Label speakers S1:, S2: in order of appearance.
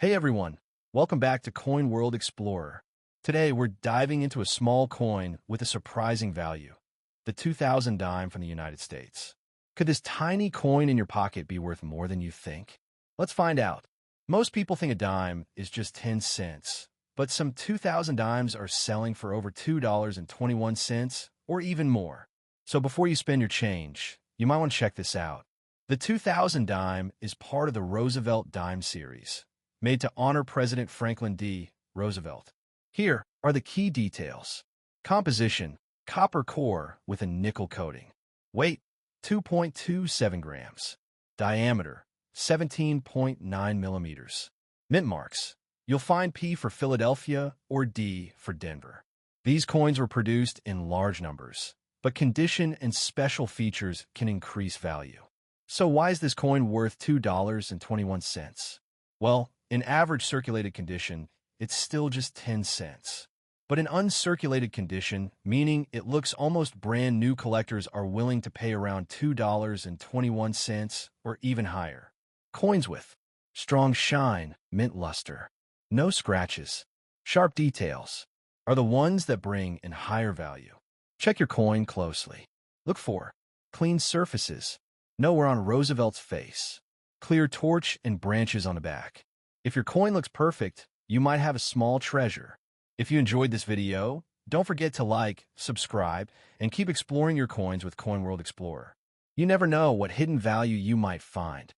S1: Hey everyone, welcome back to Coin World Explorer. Today we're diving into a small coin with a surprising value, the 2000 dime from the United States. Could this tiny coin in your pocket be worth more than you think? Let's find out. Most people think a dime is just 10 cents, but some 2000 dimes are selling for over $2.21 or even more. So before you spend your change, you might want to check this out. The 2000 dime is part of the Roosevelt dime series, made to honor President Franklin D. Roosevelt. Here are the key details. Composition: copper core with a nickel coating. Weight: 2.27 grams. Diameter: 17.9 millimeters. Mint marks: you'll find P for Philadelphia or D for Denver. These coins were produced in large numbers, but condition and special features can increase value. So why is this coin worth $2.21? Well, in average circulated condition, it's still just 10 cents. But in uncirculated condition, meaning it looks almost brand new, collectors are willing to pay around $2.21 or even higher. Coins with strong shine, mint luster, no scratches, sharp details are the ones that bring in higher value. Check your coin closely. Look for clean surfaces, no wear on Roosevelt's face, clear torch and branches on the back. If your coin looks perfect, you might have a small treasure. If you enjoyed this video, don't forget to like, subscribe, and keep exploring your coins with Coin World Explorer. You never know what hidden value you might find.